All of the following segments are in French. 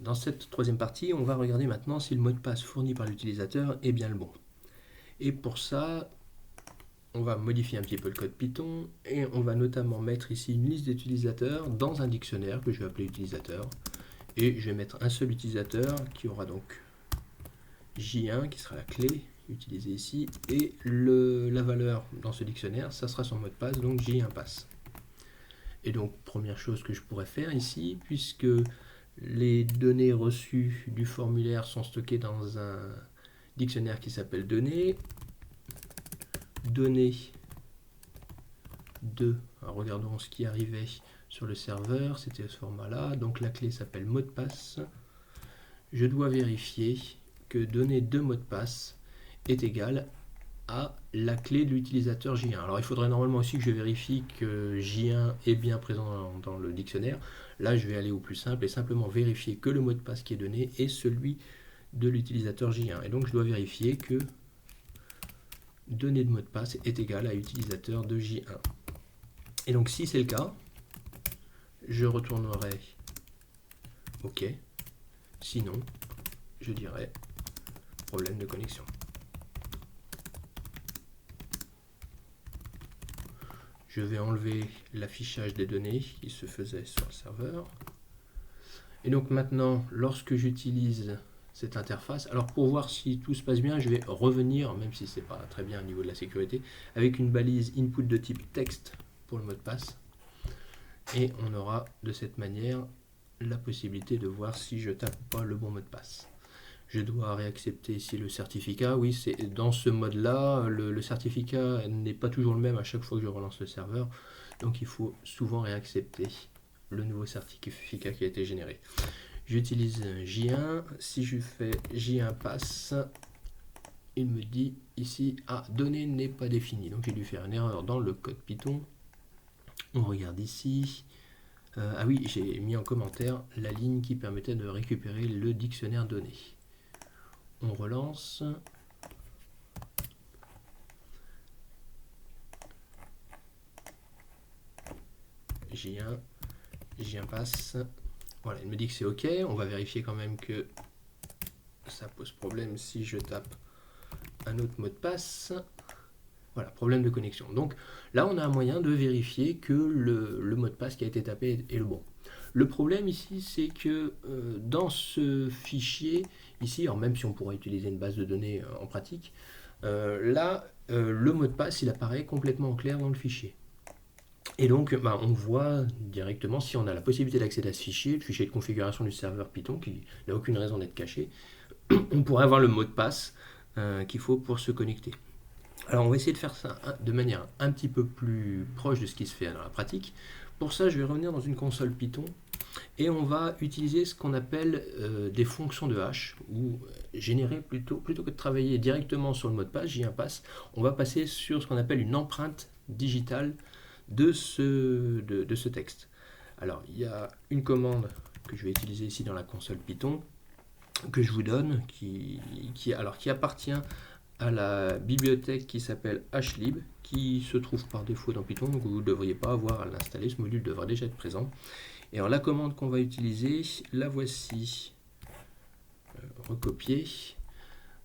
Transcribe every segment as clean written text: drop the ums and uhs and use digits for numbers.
Dans cette troisième partie, on va regarder maintenant si le mot de passe fourni par l'utilisateur est bien le bon. Et pour ça, on va modifier un petit peu le code Python et on va notamment mettre ici une liste d'utilisateurs dans un dictionnaire que je vais appeler utilisateur. Et je vais mettre un seul utilisateur qui aura donc J1 qui sera la clé utilisée ici et la valeur dans ce dictionnaire, ça sera son mot de passe, donc J1 passe. Et donc première chose que je pourrais faire ici, puisque les données reçues du formulaire sont stockées dans un dictionnaire qui s'appelle données de, alors regardons ce qui arrivait sur le serveur, c'était ce format là, donc la clé s'appelle mot de passe. Je dois vérifier que données de mot de passe est égale à la clé de l'utilisateur J1. Alors il faudrait normalement aussi que je vérifie que J1 est bien présent dans le dictionnaire. Là je vais aller au plus simple et simplement vérifier que le mot de passe qui est donné est celui de l'utilisateur J1. Et donc je dois vérifier que données de mot de passe est égal à utilisateur de J1. Et donc si c'est le cas, je retournerai OK. Sinon, je dirais problème de connexion. Je vais enlever l'affichage des données qui se faisait sur le serveur. Et donc maintenant, lorsque j'utilise cette interface, alors pour voir si tout se passe bien, je vais revenir, même si ce n'est pas très bien au niveau de la sécurité, avec une balise input de type texte pour le mot de passe. Et on aura de cette manière la possibilité de voir si je tape pas le bon mot de passe. Je dois réaccepter ici le certificat. Oui, c'est dans ce mode-là, le certificat n'est pas toujours le même à chaque fois que je relance le serveur. Donc il faut souvent réaccepter le nouveau certificat qui a été généré. J'utilise J1. Si je fais J1 passe, il me dit ici, données n'est pas définie. Donc j'ai dû faire une erreur dans le code Python. On regarde ici. Ah oui, j'ai mis en commentaire la ligne qui permettait de récupérer le dictionnaire données. On relance. J1 passe. Voilà, il me dit que c'est OK. On va vérifier quand même que ça pose problème si je tape un autre mot de passe. Voilà, problème de connexion. Donc là, on a un moyen de vérifier que le mot de passe qui a été tapé est le bon. Le problème ici, c'est que dans ce fichier, ici, alors même si on pourrait utiliser une base de données en pratique, le mot de passe, il apparaît complètement en clair dans le fichier. Et donc, on voit directement si on a la possibilité d'accéder à ce fichier, le fichier de configuration du serveur Python, qui n'a aucune raison d'être caché, on pourrait avoir le mot de passe qu'il faut pour se connecter. Alors on va essayer de faire ça de manière un petit peu plus proche de ce qui se fait dans la pratique. Pour ça, je vais revenir dans une console Python et on va utiliser ce qu'on appelle des fonctions de hash, ou générer plutôt que de travailler directement sur le mot de passe, J1 passe, on va passer sur ce qu'on appelle une empreinte digitale de ce texte. Alors il y a une commande que je vais utiliser ici dans la console Python que je vous donne qui appartient à la bibliothèque qui s'appelle hlib, qui se trouve par défaut dans Python, donc vous ne devriez pas avoir à l'installer, ce module devrait déjà être présent. Et alors la commande qu'on va utiliser, la voici, recopiée,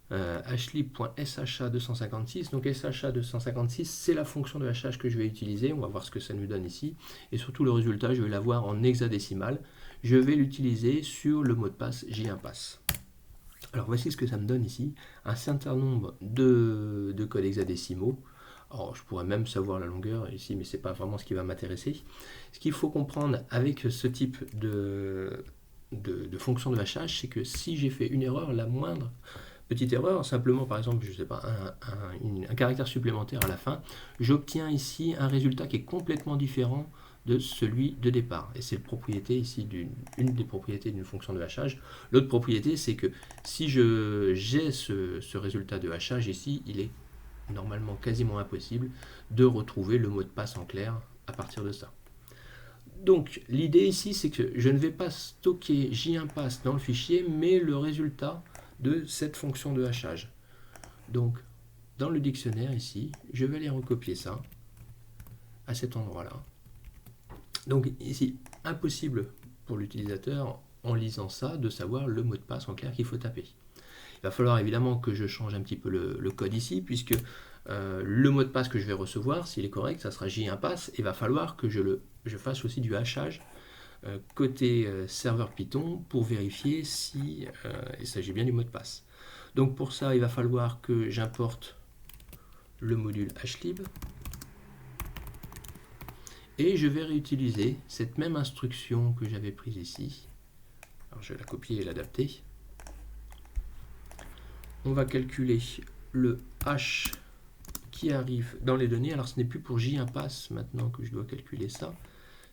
hlib.sha256, donc sha256 c'est la fonction de hachage que je vais utiliser, on va voir ce que ça nous donne ici, et surtout le résultat je vais l'avoir en hexadécimal, je vais l'utiliser sur le mot de passe J1 passe. Alors voici ce que ça me donne ici, un certain nombre de codes hexadécimaux. Alors je pourrais même savoir la longueur ici, mais ce n'est pas vraiment ce qui va m'intéresser. Ce qu'il faut comprendre avec ce type de fonction de hachage, c'est que si j'ai fait une erreur, la moindre petite erreur, simplement par exemple, je sais pas, un caractère supplémentaire à la fin, j'obtiens ici un résultat qui est complètement différent de celui de départ. Et c'est la propriété ici une des propriétés d'une fonction de hachage. L'autre propriété, c'est que si j'ai ce résultat de hachage ici, il est normalement quasiment impossible de retrouver le mot de passe en clair à partir de ça. Donc l'idée ici, c'est que je ne vais pas stocker J1 passe dans le fichier, mais le résultat de cette fonction de hachage. Donc dans le dictionnaire ici, je vais aller recopier ça à cet endroit-là. Donc ici, impossible pour l'utilisateur en lisant ça, de savoir le mot de passe en clair qu'il faut taper. Il va falloir évidemment que je change un petit peu le code ici, puisque le mot de passe que je vais recevoir, s'il est correct, ça sera J1 passe, et il va falloir que je fasse aussi du hachage côté serveur Python pour vérifier si il s'agit bien du mot de passe. Donc pour ça, il va falloir que j'importe le module hlib, et je vais réutiliser cette même instruction que j'avais prise ici. Alors je vais la copier et l'adapter. On va calculer le hash qui arrive dans les données. Alors ce n'est plus pour J1 passe maintenant que je dois calculer ça.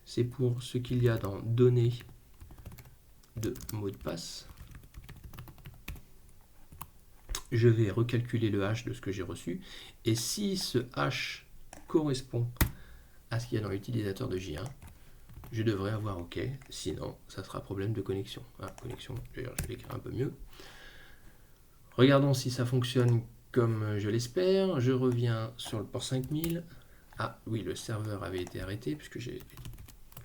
C'est pour ce qu'il y a dans données de mot de passe. Je vais recalculer le hash de ce que j'ai reçu. Et si ce hash correspond à ce qu'il y a dans l'utilisateur de J1, je devrais avoir OK. Sinon, ça sera problème de connexion. Ah, connexion, d'ailleurs, je vais l'écrire un peu mieux. Regardons si ça fonctionne comme je l'espère. Je reviens sur le port 5000. Ah oui, le serveur avait été arrêté puisque j'ai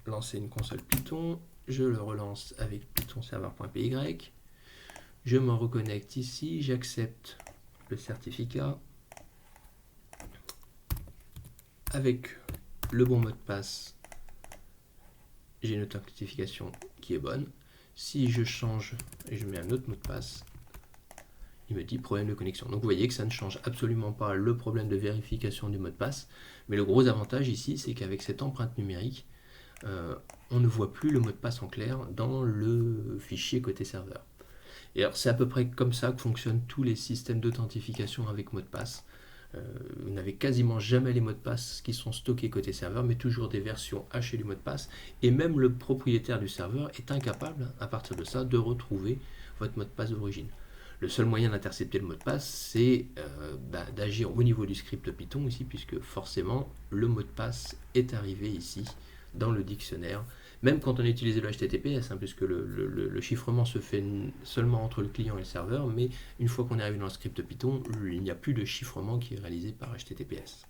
lancé une console Python. Je le relance avec python serveur.py. Je me reconnecte ici. J'accepte le certificat avec le bon mot de passe. J'ai une authentification qui est bonne. Si je change et je mets un autre mot de passe, il me dit problème de connexion. Donc vous voyez que ça ne change absolument pas le problème de vérification du mot de passe. Mais le gros avantage ici, c'est qu'avec cette empreinte numérique, on ne voit plus le mot de passe en clair dans le fichier côté serveur. Et alors c'est à peu près comme ça que fonctionnent tous les systèmes d'authentification avec mot de passe. Vous n'avez quasiment jamais les mots de passe qui sont stockés côté serveur, mais toujours des versions hachées du mot de passe. Et même le propriétaire du serveur est incapable, à partir de ça, de retrouver votre mot de passe d'origine. Le seul moyen d'intercepter le mot de passe, c'est d'agir au niveau du script Python ici, puisque forcément le mot de passe est arrivé ici dans le dictionnaire, même quand on utilise le HTTPS, puisque le chiffrement se fait seulement entre le client et le serveur, mais une fois qu'on est arrivé dans le script Python, il n'y a plus de chiffrement qui est réalisé par HTTPS.